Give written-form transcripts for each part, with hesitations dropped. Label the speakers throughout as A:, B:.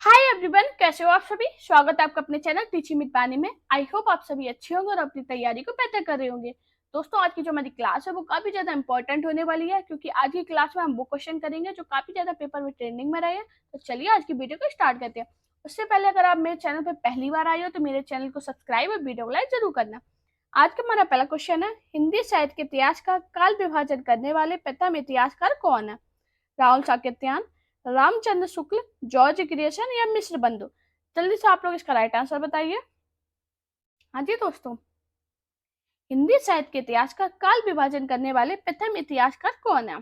A: Hi everyone, कैसे हो आप सभी। स्वागत है आपका अपने चैनल टीचिंग विद पानी में। आई होप आप सभी अच्छे होंगे और अपनी तैयारी को बेहतर कर रहे होंगे। दोस्तों, आज की जो हमारी क्लास है वो काफी ज्यादा इंपॉर्टेंट होने वाली है, क्योंकि आज की क्लास में हम वो क्वेश्चन करेंगे जो काफी ज्यादा पेपर में ट्रेंडिंग में रहे हैं। तो चलिए आज की वीडियो को स्टार्ट करते हैं। उससे पहले अगर आप मेरे चैनल पर पहली बार आए हो तो मेरे चैनल को सब्सक्राइब और वीडियो को लाइक जरूर करना। आज का हमारा पहला क्वेश्चन है, हिंदी साहित्य के इतिहास का काल विभाजन करने वाले प्रथम इतिहासकार कौन है। राहुल साकेत्यान, रामचंद्र शुक्ल, जॉर्ज ग्रियर्सन या मिश्र बंधु। जल्दी से आप लोग इसका राइट आंसर बताइए। हाँ जी दोस्तों, हिंदी साहित्य के इतिहास का काल विभाजन करने वाले प्रथम इतिहासकार कौन है।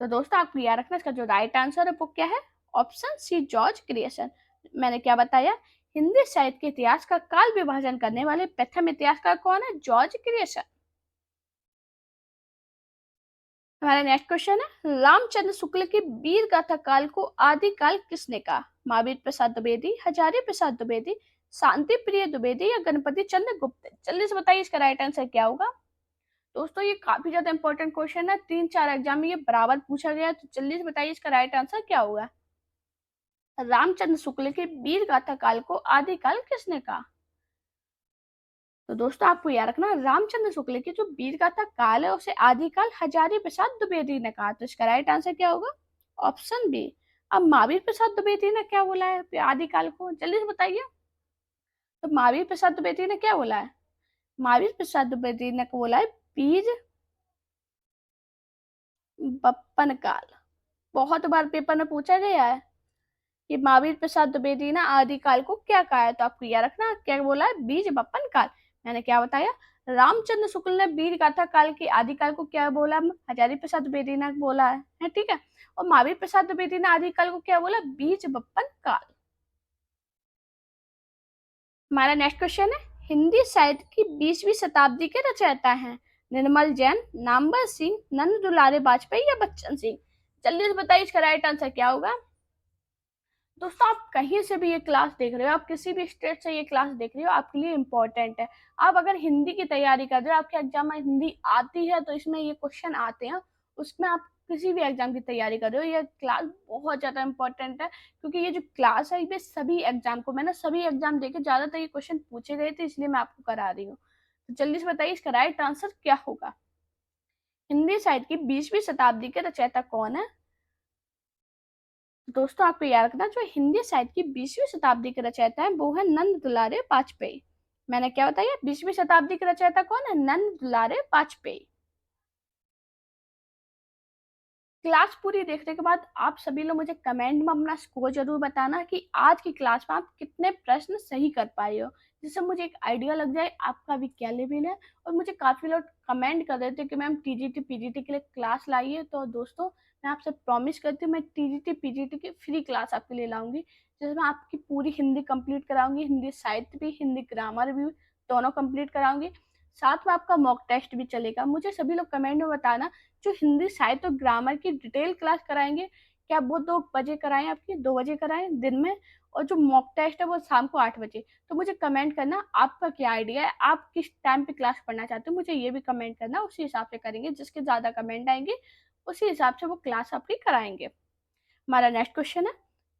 A: तो दोस्तों, आपको याद रखना इसका जो राइट आंसर है वो क्या है। Option C, George Grierson. मैंने क्या बताया, हिंदी साहित्य के इतिहास का काल विभाजन करने वाले प्रथम इतिहासकार कौन है, जॉर्ज ग्रियर्सन। हमारा नेक्स्ट क्वेश्चन है, रामचंद्र शुक्ल के वीर गाथा काल को आदिकाल किसने कहा। महावीर प्रसाद द्विवेदी, हजारी प्रसाद द्विवेदी, शांति प्रिय द्विवेदी या गणपति चंद्र गुप्त। जल्दी से बताइए इसका राइट आंसर क्या होगा। दोस्तों, ये काफी ज्यादा इंपॉर्टेंट क्वेश्चन है, 3-4 एग्जाम में ये बराबर पूछा गया। तो जल्दी से बताइए इसका राइट आंसर क्या होगा। रामचंद्र शुक्ल के वीर गाथा काल को आदिकाल किसने कहा। तो दोस्तों, आपको याद रखना, रामचंद्र शुक्ल की जो वीर गाथा काल है उसे आदिकाल हजारी प्रसाद द्विवेदी ने कहा। तो इसका राइट आंसर क्या होगा। Option B. अब महावीर प्रसाद द्विवेदी ने क्या बोला है आदिकाल को, जल्दी से बताइए। तो महावीर प्रसाद द्विवेदी ने क्या बोला है। महावीर प्रसाद द्विवेदी ने बोला है बीज बप्पन काल। बहुत बार पेपर में पूछा गया है कि महावीर प्रसाद द्विवेदी ने आदिकाल को क्या कहा है। तो आपको याद रखना क्या बोला है, बीज बप्पन काल। मैंने क्या बताया, रामचंद्र शुक्ल ने वीर गाथा काल के आदिकाल को क्या बोला, हजारी प्रसाद द्विवेदी ने बोला है ठीक है। और महावीर प्रसाद द्विवेदी ने आदिकाल को क्या बोला, बीज बप्पन काल। हमारा नेक्स्ट क्वेश्चन है, हिंदी साहित्य की 20वीं शताब्दी के रचयिता हैं। निर्मल जैन, नामवर सिंह, नंद दुलारे वाजपेयी या बच्चन सिंह। जल्दी से बताइए इसका राइट आंसर क्या होगा। दोस्तों, आप कहीं से भी ये क्लास देख रहे हो, आप किसी भी स्टेट से ये क्लास देख रहे हो, आपके लिए इम्पोर्टेंट है। आप अगर हिंदी की तैयारी कर रहे हो, आपके एग्जाम में हिंदी आती है तो इसमें ये क्वेश्चन आते हैं। उसमें आप किसी भी एग्जाम की तैयारी कर रहे हो, ये क्लास बहुत ज्यादा इंपॉर्टेंट है, क्योंकि ये जो क्लास है ये सभी एग्जाम को, मैंने सभी एग्जाम देखे, ज्यादातर ये क्वेश्चन पूछे गए थे, इसलिए मैं आपको करा रही हूँ। तो जल्दी से बताइए इसका राइट आंसर क्या होगा। हिंदी साहित्य की 20वीं शताब्दी के रचयिता कौन है। दोस्तों, आपको याद रखना, जो हिंदी साहित्य की 20वीं शताब्दी के रचयिता है वो है नंद दुलारे वाजपेयी। मैंने क्या बताया, 20वीं शताब्दी के रचयिता कौन है, नंद दुलारे वाजपेयी। क्लास पूरी देखने के बाद आप सभी लोग मुझे कमेंट में अपना स्कोर जरूर बताना कि आज की क्लास में आप कितने प्रश्न सही कर पाए हो, जिससे मुझे एक आइडिया लग जाए आपका भी क्या लेवल है। और मुझे काफी लोग कमेंट कर रहे थे कि मैम टीजीटी पीजीटी के लिए क्लास लाइए। तो दोस्तों, मैं आपसे प्रॉमिस करती हूँ, मैं टीजीटी पीजीटी की फ्री क्लास आपके लिए लाऊंगी, जिसमें आपकी पूरी हिंदी कंप्लीट कराऊंगी, हिंदी साहित्य भी, हिंदी ग्रामर भी, दोनों कंप्लीट कराऊंगी। साथ में आपका मॉक टेस्ट भी चलेगा। मुझे सभी लोग कमेंट में बताना, जो हिंदी साहित्य और ग्रामर की डिटेल क्लास कराएंगे, क्या वो 2 बजे कराएं, आपकी 2 बजे कराएं दिन में, और जो मॉक टेस्ट है वो शाम को 8 बजे। तो मुझे कमेंट करना आपका क्या आइडिया है, आप किस टाइम पे क्लास पढ़ना चाहते हो, मुझे ये भी कमेंट करना, उसी हिसाब से करेंगे। जिसके ज्यादा कमेंट आएंगे उसी हिसाब से वो क्लास आपकी कराएंगे। हमारा नेक्स्ट क्वेश्चन है,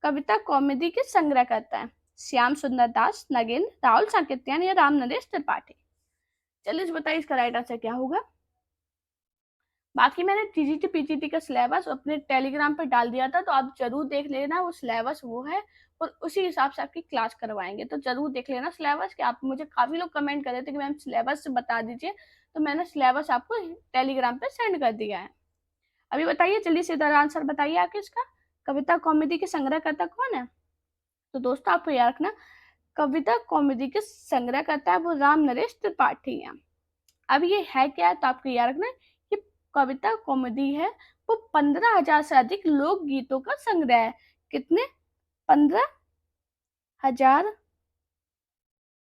A: कविता कॉमेडी के संग्रह करता है। श्याम सुंदर दास, नगेन, राहुल साकेत्यान या राम नरेश त्रिपाठी। चलिए बताइए इसका राइट आंसर क्या होगा। बाकी मैंने टीजीटी पीजीटी का सिलेबस अपने टेलीग्राम पर डाल दिया था, तो आप जरूर देख लेना, वो सिलेबस वो है और उसी हिसाब से आपकी क्लास करवाएंगे। तो जरूर देख लेना सिलेबस। कि आप मुझे काफी लोग कमेंट कर रहे थे कि मैम सिलेबस से बता दीजिए, तो मैंने सिलेबस आपको टेलीग्राम पे सेंड कर दिया है। अभी बताइए जल्दी से इधर आंसर बताइए आके इसका, कविता कॉमेडी के संग्रहकर्ता कौन है। तो दोस्तों, आपको याद रखना, कविता कॉमेडी के संग्रहकर्ता है वो राम नरेश त्रिपाठी है। अब ये है क्या है, तो आपको याद रखना कि कविता कॉमेडी है वो 15,000 से अधिक लोक गीतों का संग्रह है। कितने, 15,000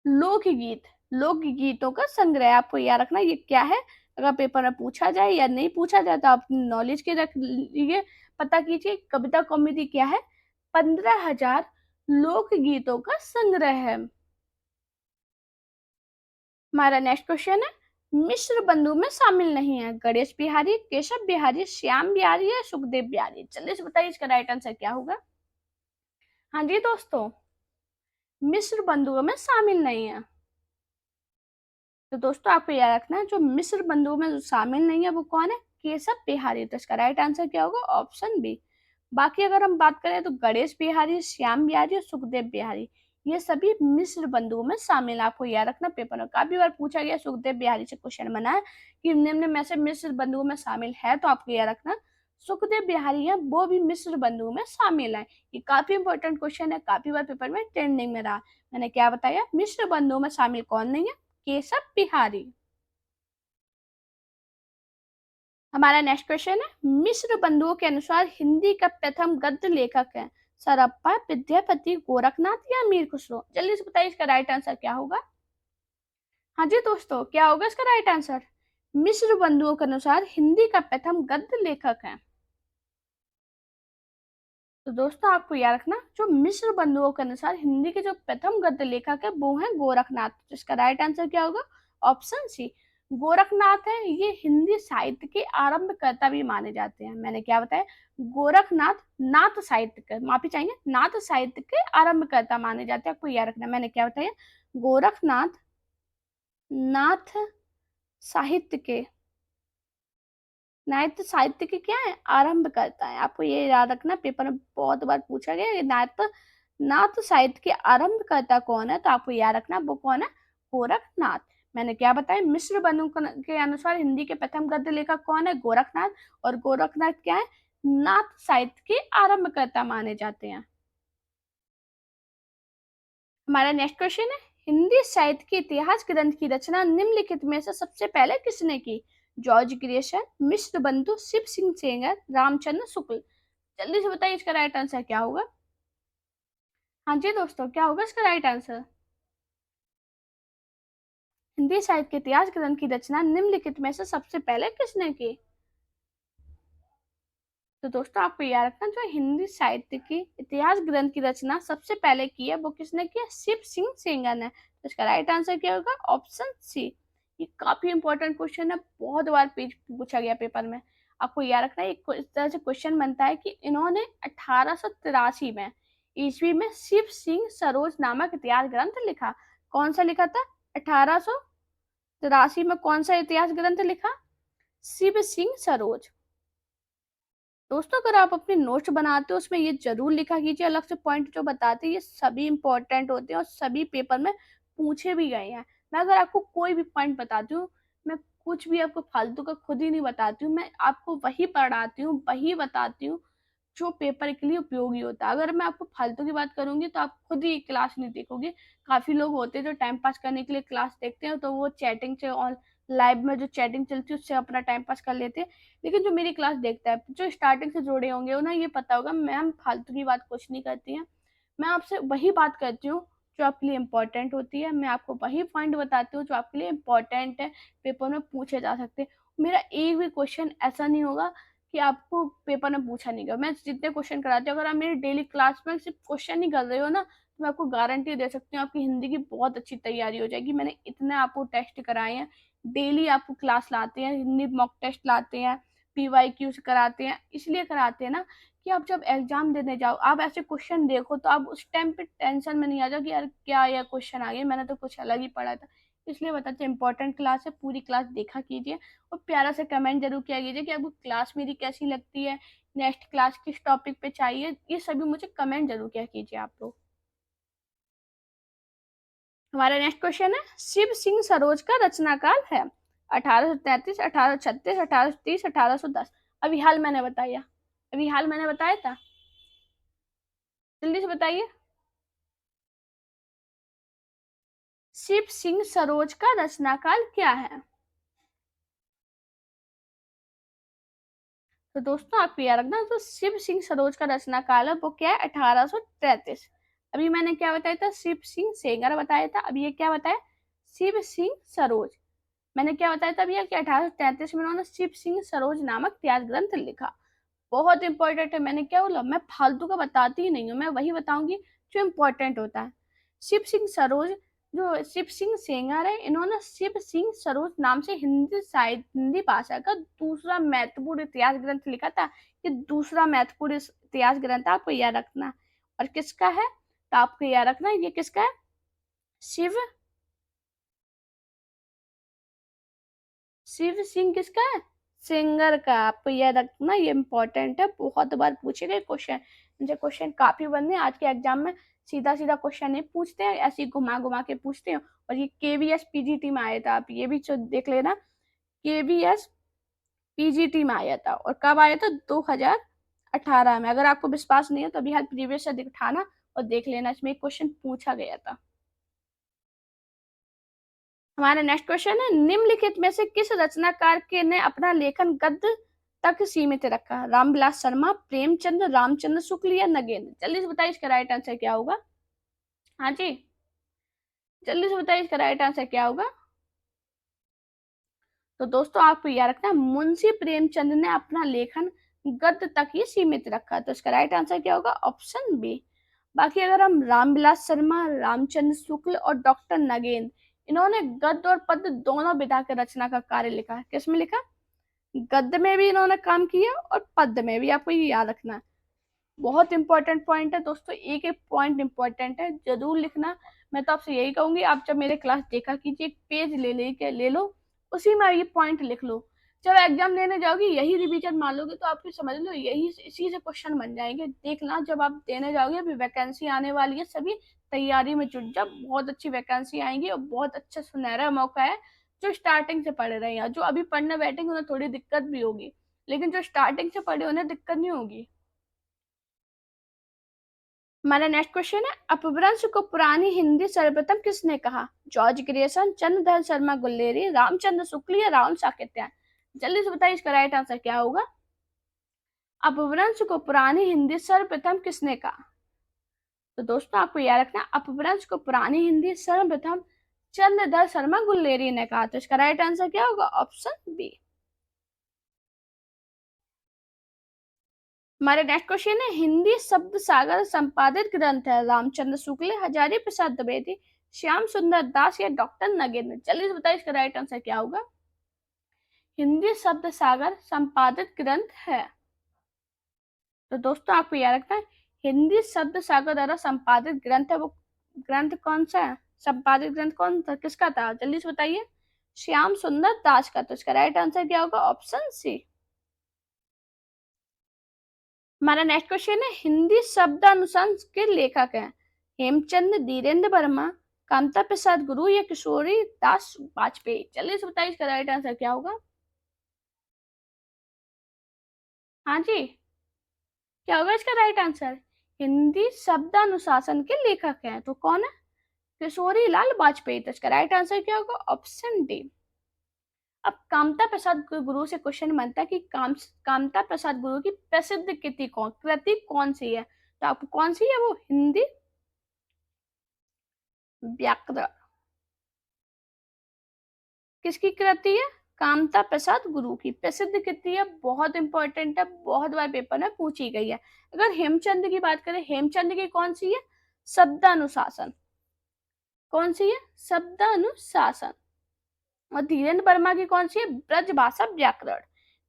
A: लोकगीत, लोकगीतों का संग्रह है। आपको याद रखना ये क्या है, अगर पेपर में पूछा जाए या नहीं पूछा जाए तो आप नॉलेज के रख लीजिए, पता कीजिए कविता कॉमेडी क्या है, 15,000 लोकगीतों का संग्रह है। हमारा नेक्स्ट क्वेश्चन है, मिश्र बंधु में शामिल नहीं है। गणेश बिहारी, केशव बिहारी, श्याम बिहारी या सुखदेव बिहारी। जल्दी से बताइए इसका राइट आंसर क्या होगा। हाँ जी दोस्तों, मिस्र बंधुओं में शामिल नहीं है। तो दोस्तों आपको याद रखना है, जो मिस्र बंधुओं में जो शामिल नहीं है वो कौन है? केशव बिहारी। तो इसका राइट आंसर क्या होगा? Option B. बाकी अगर हम बात करें तो गणेश बिहारी, श्याम बिहारी और सुखदेव बिहारी, ये सभी मिस्र बंधुओं में शामिल है। आपको याद रखना, पेपर में काफी बार पूछा गया, सुखदेव बिहारी से क्वेश्चन बना है कि निम्न में से मिस्र बंधुओं में शामिल है, तो आपको याद रखना सुखदेव बिहारी है वो भी मिस्र बंधुओं में शामिल है। ये काफी इंपॉर्टेंट क्वेश्चन है, काफी बार पेपर में ट्रेंडिंग में रहा। मैंने क्या बताया? मिस्र बंधुओं में शामिल कौन नहीं है? केशव बिहारी। हमारा नेक्स्ट क्वेश्चन है, मिस्र बंधुओं के अनुसार हिंदी का प्रथम गद्य लेखक है सरप्पा, विद्यापति, गोरखनाथ या मीर खुसरो? जल्दी से बताइए इसका राइट आंसर क्या होगा? हाँ जी दोस्तों, क्या होगा इसका राइट आंसर? मिस्र बंधुओं के अनुसार हिंदी का प्रथम गद्य लेखक है। तो दोस्तों आपको याद रखना, जो मिस्र बंधुओं के अनुसार हिंदी के जो प्रथम गद्य लेखक है वो है गोरखनाथ। तो इसका राइट आंसर क्या होगा? ऑप्शन सी। गोरखनाथ है, ये हिंदी साहित्य के आरंभकर्ता भी माने जाते हैं। मैंने क्या बताया? गोरखनाथ नाथ साहित्य के, माफी चाहिए, नाथ साहित्य के आरंभकर्ता माने जाते हैं। आपको याद रखना, मैंने क्या बताया? गोरखनाथ नाथ साहित्य के, नाथ साहित्य के क्या है? आरंभ करता है। आपको ये याद रखना, पेपर में बहुत बार पूछा गया है, नाथ नाथ साहित्य के आरंभ करता कौन है? तो आपको याद रखना वो कौन है? गोरखनाथ। मैंने क्या बताया? मिस्र बंधु के अनुसार हिंदी के प्रथम गद्य लेखक कौन है? गोरखनाथ। और गोरखनाथ क्या है? नाथ साहित्य के आरंभकर्ता माने जाते हैं। हमारा नेक्स्ट क्वेश्चन है, हिंदी साहित्य के इतिहास ग्रंथ की रचना निम्नलिखित में से सबसे पहले किसने की? जॉर्ज ग्रेशन, मिश्र बंधु, शिव सिंह सेंगर, रामचंद्र शुक्ल? जल्दी से बताइए इसका राइट आंसर क्या होगा? हाँ जी दोस्तों, क्या होगा इसका राइट आंसर? हिंदी साहित्य के इतिहास ग्रंथ की रचना निम्नलिखित में से सबसे पहले किसने की? तो दोस्तों आपको याद रखना, जो हिंदी साहित्य की इतिहास ग्रंथ की रचना सबसे पहले की है वो किसने की है? शिव सिंह सेंगर ने। तो इसका राइट आंसर क्या होगा? Option C. ये काफी इंपॉर्टेंट क्वेश्चन है, बहुत बार पेज पूछा गया पेपर में। आपको याद रखना, एक इस तरह से क्वेश्चन बनता है कि इन्होंने 1883 में ईस्वी में शिव सिंह सरोज नामक इतिहास ग्रंथ लिखा। कौन सा लिखा था? 1883 में कौन सा इतिहास ग्रंथ लिखा? शिव सिंह सरोज। दोस्तों अगर आप अपने नोट्स बनाते हो उसमें ये जरूर लिखा कीजिए, अलग से पॉइंट जो बताते हैं ये सभी इंपॉर्टेंट होते हैं और सभी पेपर में पूछे भी गए हैं। मैं अगर आपको कोई भी पॉइंट बताती हूँ, मैं कुछ भी आपको फालतू का खुद ही नहीं बताती हूँ, मैं आपको वही पढ़ाती हूँ, वही बताती हूँ जो पेपर के लिए उपयोगी होता है। अगर मैं आपको फालतू की बात करूंगी तो आप खुद ही क्लास नहीं देखोगे। काफी लोग होते हैं जो टाइम पास करने के लिए क्लास देखते हैं, तो वो चैटिंग से और लाइव में जो चैटिंग चलती है उससे अपना टाइम पास कर लेते हैं। लेकिन जो मेरी क्लास देखता है, जो स्टार्टिंग से जुड़े होंगे उन्हें ये पता होगा मैम फालतू की बात कुछ नहीं करती है। मैं आपसे वही बात करती हूँ जो आपके लिए इम्पोर्टेंट होती है। मैं आपको वही पॉइंट बताती हूँ जो आपके लिए इम्पोर्टेंट है, पेपर में पूछे जा सकते हैं। मेरा एक भी क्वेश्चन ऐसा नहीं होगा कि आपको पेपर में पूछा नहीं गया। मैं जितने क्वेश्चन कराती हूँ, अगर आप मेरी डेली क्लास में सिर्फ क्वेश्चन ही कर रहे हो ना, तो मैं आपको गारंटी दे सकती हूँ आपकी हिंदी की बहुत अच्छी तैयारी हो जाएगी। मैंने इतने आपको टेस्ट कराए हैं, डेली आपको क्लास लाते हैं, हिंदी मॉक टेस्ट लाते हैं, PYQ कराते हैं। इसलिए कराते हैं ना कि आप जब एग्जाम देने जाओ, आप ऐसे क्वेश्चन देखो तो आप उस टाइम पे टेंशन में नहीं आ जाओ कि यार क्या यह क्वेश्चन आ गया, मैंने तो कुछ अलग ही पढ़ा था। इसलिए बताते हैं इंपॉर्टेंट क्लास है, पूरी क्लास देखा कीजिए और प्यारा से कमेंट जरूर किया कीजिए कि आपको क्लास मेरी कैसी लगती है, नेक्स्ट क्लास किस टॉपिक पे चाहिए, ये सभी मुझे कमेंट जरूर किया कीजिए आप लोग। हमारा नेक्स्ट क्वेश्चन है, शिव सिंह सरोज का रचना काल है 1833, 1836, 1830, 1810? अभी हाल मैंने बताया, अभी हाल मैंने बताया था, जल्दी से बताइए। शिव सिंह सरोज का रचना काल क्या है? तो दोस्तों आपको याद रखना, तो शिव सिंह सरोज का रचना काल है वो क्या है? 1833। अभी मैंने क्या बताया था? शिव सिंह सेंगर बताया था। अभी ये क्या बताया? शिव सिंह सरोज। मैंने क्या बताया था भैया कि 1833 में उन्होंने शिव सिंह सरोज नामक इतिहास ग्रंथ लिखा। बहुत इंपॉर्टेंट है। मैंने क्या बोला? मैं फालतू का बताती ही नहीं हूँ, मैं वही बताऊंगी जो इम्पोर्टेंट होता है। शिव सिंह सरोज, जो शिव सिंह सेंगर है, इन्होंने शिव सिंह सरोज नाम से हिंदी साहित्य, हिंदी भाषा का दूसरा महत्वपूर्ण इतिहास ग्रंथ लिखा था। ये दूसरा महत्वपूर्ण इतिहास ग्रंथ आपको याद रखना। और किसका है, तो आपको याद रखना ये किसका है, शिव शिव सिंह किसका है, सिंगर का। आपको याद रखना, ये इंपॉर्टेंट है, बहुत बार पूछे गए क्वेश्चन। मुझे क्वेश्चन काफी बनने आज के एग्जाम में, सीधा सीधा क्वेश्चन नहीं पूछते हैं, ऐसे ही घुमा घुमा के पूछते हैं। और ये केवीएस पीजीटी में आया था, आप ये भी देख लेना, केवीएस पीजीटी में आया था। और कब आया था, 2018 में। अगर आपको विश्वास नहीं है तो अभी हाल प्रीवियस से दिखाना और देख लेना, इसमें एक क्वेश्चन पूछा गया था। हमारा नेक्स्ट क्वेश्चन है, निम्नलिखित में से किस रचनाकार के ने अपना लेखन गद्य तक सीमित रखा, रामविलास शर्मा, प्रेमचंद, रामचंद्र शुक्ल या नगेंद्र। जल्दी से बताइए इसका राइट आंसर क्या होगा। हाँ जी, जल्दी से बताइए इसका राइट आंसर क्या होगा। तो दोस्तों आपको याद रखना, मुंशी प्रेमचंद ने अपना लेखन गद्य तक ही सीमित रखा, तो इसका राइट आंसर क्या होगा, ऑप्शन बी। बाकी अगर हम रामविलास शर्मा, रामचंद्र शुक्ल और डॉक्टर नगेंद्र, इन्होंने गद्य और पद्य दोनों विधा के रचना का कार्य लिखा। किसमें लिखा, गद्य में भी इन्होंने काम किया और पद्य में भी, आपको ये याद रखना है। बहुत इंपॉर्टेंट पॉइंट है दोस्तों, एक एक पॉइंट इंपॉर्टेंट है, जरूर लिखना। मैं तो आपसे यही कहूंगी, आप जब मेरे क्लास देखा कीजिए, एक पेज ले लो, उसी में ये पॉइंट लिख लो। जब एग्जाम लेने जाओगे यही रिवीजन मान लोगे तो आपको समझ लो यही इसी से क्वेश्चन बन जाएंगे। देखना जब आप देने जाओगे, अभी वैकेंसी आने वाली है, सभी तैयारी में जुट जाओ, बहुत अच्छी वैकेंसी आएंगी और बहुत अच्छा सुनहरा मौका है। जो स्टार्टिंग से पढ़ रहे हैं, जो अभी पढ़ने बैठेंगे उन्हें थोड़ी दिक्कत भी होगी, लेकिन जो स्टार्टिंग से पढ़े उन्हें दिक्कत नहीं होगी। हमारा नेक्स्ट क्वेश्चन है, अपभ्रंश को पुरानी हिंदी सर्वप्रथम किसने कहा, जॉर्ज ग्रेसन, चंद्रधर शर्मा गुल्लेरी, रामचंद्र शुक्ल या राहुल साकेत्यान। जल्दी से बताइए इसका राइट आंसर क्या होगा। अपभ्रंश को पुरानी हिंदी सर्वप्रथम किसने कहा, तो दोस्तों आपको याद रखना, अपभ्रंश को पुरानी हिंदी सर्वप्रथम चंद्रधर शर्मा गुल्लेरी ने कहा, तो इसका राइट आंसर क्या होगा, ऑप्शन बी। हमारे नेक्स्ट क्वेश्चन है, हिंदी शब्द सागर संपादित ग्रंथ है, रामचंद्र शुक्ल, हजारी प्रसाद द्विवेदी, श्याम सुंदर दास या डॉक्टर नगेंद्र। जल्दी से बताइए इसका राइट आंसर क्या होगा। हिंदी शब्द सागर संपादित ग्रंथ है, तो दोस्तों आपको याद रखना है, हिंदी शब्द सागर द्वारा संपादित ग्रंथ है, वो ग्रंथ कौन सा है, संपादित ग्रंथ कौन था, किसका था, जल्दी से बताइए। श्याम सुंदर दास का, तो इसका राइट आंसर क्या होगा, ऑप्शन सी। हमारा नेक्स्ट क्वेश्चन है, हिंदी शब्दानुशासन के लेखक हैं, हेमचंद, धीरेन्द्र वर्मा, कामता प्रसाद गुरु या किशोरी दास वाजपेयी। जल्दी से बताइए इसका राइट आंसर क्या होगा। हाँ जी, क्या होगा इसका राइट आंसर, हिंदी शब्दानुशासन के लेखक हैं, तो कौन है, किशोरी लाल वाजपेयी। तो इसका राइट आंसर क्या होगा, ऑप्शन डी। अब कामता प्रसाद गुरु से क्वेश्चन बनता है कि कामता प्रसाद गुरु की प्रसिद्ध कृति कौन सी है, तो आपको कौन सी है वो, हिंदी व्याकरण। किसकी कृति है, कामता प्रसाद गुरु की प्रसिद्ध कृति है, बहुत इंपॉर्टेंट है, बहुत बार पेपर में पूछी गई है। अगर हेमचंद की बात करें, हेमचंद की कौन सी है, शब्दानुशासन, कौन सी है, शब्दानुशासन। और धीरेन्द्र वर्मा की कौन सी है, ब्रजभाषा व्याकरण।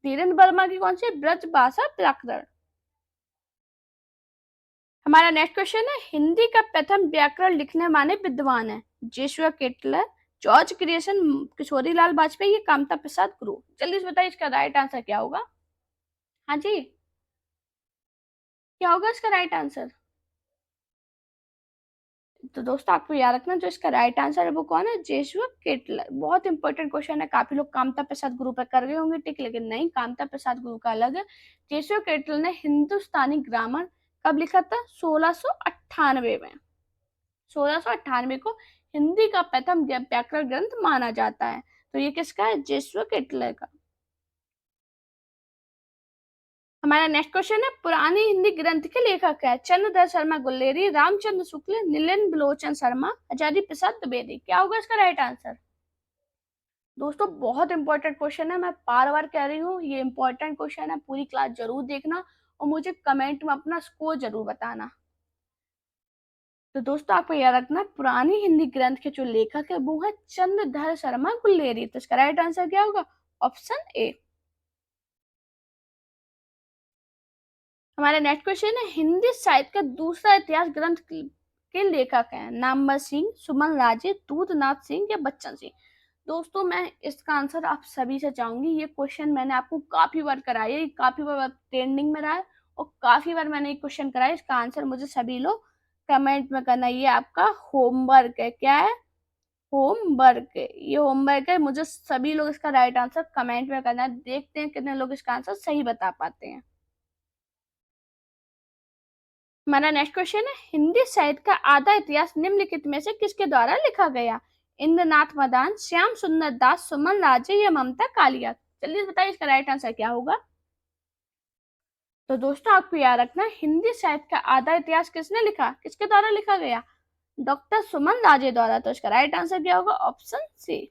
A: धीरेन्द्र वर्मा की कौन सी है, ब्रजभाषा व्याकरण। हमारा नेक्स्ट क्वेश्चन है, हिंदी का प्रथम व्याकरण लिखने वाले विद्वान है, जेसुआ Ketelaar, George creation, Kishori Lal Vajpayee या कामता प्रसाद गुरु। जल्दी से बताइए इसका राइट आंसर क्या होगा। हाँ जी, क्या होगा इसका राइट आंसर। तो दोस्तों आपको याद रखना, जो इसका राइट आंसर है वो कौन है, जेसुआ केटलर। बहुत इंपॉर्टेंट क्वेश्चन है, काफी लोग कामता प्रसाद गुरु पर कर गए होंगे टिक, लेकिन नहीं, कामता प्रसाद गुरु का अलग है। जेसुआ केटलर ने हिंदुस्तानी ग्रामर कब लिखा था, 1698 में। 1698 को हिंदी का प्रथम व्याकरण ग्रंथ माना जाता है, तो ये किसका है, जेसुआ केटलर का। हमारा नेक्स्ट क्वेश्चन है, पुरानी हिंदी ग्रंथ के लेखक है, चंद्रधर शर्मा गुल्लेरी, रामचंद्र शुक्ल, नीलेन्द्र बिलोचन शर्मा, हजारी प्रसाद द्विवेदी। क्या होगा इसका राइट आंसर। दोस्तों बहुत इंपॉर्टेंट क्वेश्चन है, मैं बार बार कह रही हूँ, ये इंपॉर्टेंट क्वेश्चन है, पूरी क्लास जरूर देखना और मुझे कमेंट में अपना स्कोर जरूर बताना। तो दोस्तों आपको याद रखना, पुरानी हिंदी ग्रंथ के जो लेखक है वो है चंद्रधर शर्मा गुल्लेरी, तो इसका राइट आंसर क्या होगा, ऑप्शन ए। हमारा नेक्स्ट क्वेश्चन है, हिंदी साहित्य का दूसरा इतिहास ग्रंथ के लेखक हैं? नामवर सिंह, सुमन राजे, दूधनाथ सिंह या बच्चन सिंह? दोस्तों मैं इसका आंसर आप सभी से चाहूंगी। ये क्वेश्चन मैंने आपको काफी बार कराया है, काफी बार ट्रेंडिंग में रहा है और काफी बार मैंने ये क्वेश्चन कराया। इसका आंसर मुझे सभी लोग कमेंट में करना। ये आपका होमवर्क है। क्या है? होमवर्क है। ये होमवर्क है, मुझे सभी लोग इसका राइट आंसर कमेंट में करना है। देखते हैं कितने लोग इसका आंसर सही बता पाते हैं। हमारा नेक्स्ट क्वेश्चन है, हिंदी साहित्य का आधा इतिहास निम्नलिखित में से किसके द्वारा लिखा गया? इंद्रनाथ मदान, श्याम सुंदर दास, सुमन राजे या ममता कालिया? जल्दी से बताइए इसका राइट आंसर क्या होगा। तो दोस्तों आपको याद रखना, हिंदी साहित्य का आधा इतिहास किसने लिखा, किसके द्वारा लिखा गया? डॉक्टर सुमन राजे द्वारा। तो इसका राइट आंसर क्या होगा? Option C.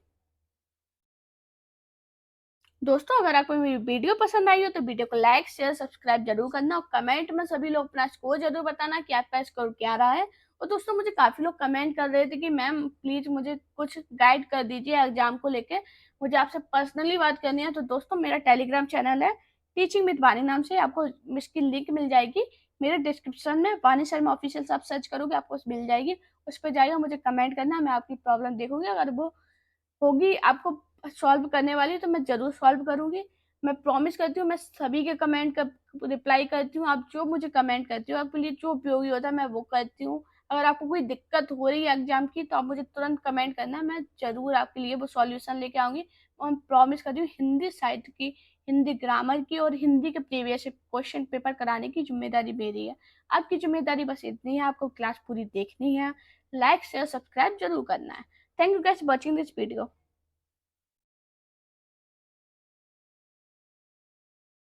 A: दोस्तों अगर आपको मेरी वीडियो पसंद आई हो तो वीडियो को लाइक शेयर सब्सक्राइब जरूर करना और कमेंट में सभी लोग अपना स्कोर जरूर बताना कि आपका स्कोर क्या रहा है। और दोस्तों मुझे काफी लोग कमेंट कर रहे थे कि मैम प्लीज मुझे कुछ गाइड कर दीजिए एग्जाम को लेके, मुझे आपसे पर्सनली बात करनी है। तो दोस्तों मेरा टेलीग्राम चैनल है टीचिंग विद वानी नाम से, आपको इसकी लिंक मिल जाएगी मेरे डिस्क्रिप्शन में। वानी शर्मा ऑफिशियल से आप सर्च करोगे आपको मिल जाएगी, उस पर जाइए मुझे कमेंट करना, मैं आपकी प्रॉब्लम देखूंगी। अगर वो होगी आपको सॉल्व करने वाली तो मैं ज़रूर सॉल्व करूँगी। मैं प्रॉमिस करती हूँ मैं सभी के कमेंट का रिप्लाई करती हूँ। आप जो मुझे कमेंट करती हो आपके लिए जो उपयोगी होता है मैं वो करती हूँ। अगर आपको कोई दिक्कत हो रही है एग्जाम की तो आप मुझे तुरंत कमेंट करना, मैं ज़रूर आपके लिए वो सॉल्यूशन लेके आऊँगी। और प्रॉमिस करती हूँ हिंदी साहित्य की, हिंदी ग्रामर की और हिंदी के प्रीवियस क्वेश्चन पेपर कराने की जिम्मेदारी मेरी है। आपकी जिम्मेदारी बस इतनी है, आपको क्लास पूरी देखनी है, लाइक शेयर सब्सक्राइब जरूर करना है। Thank you guys watching this video.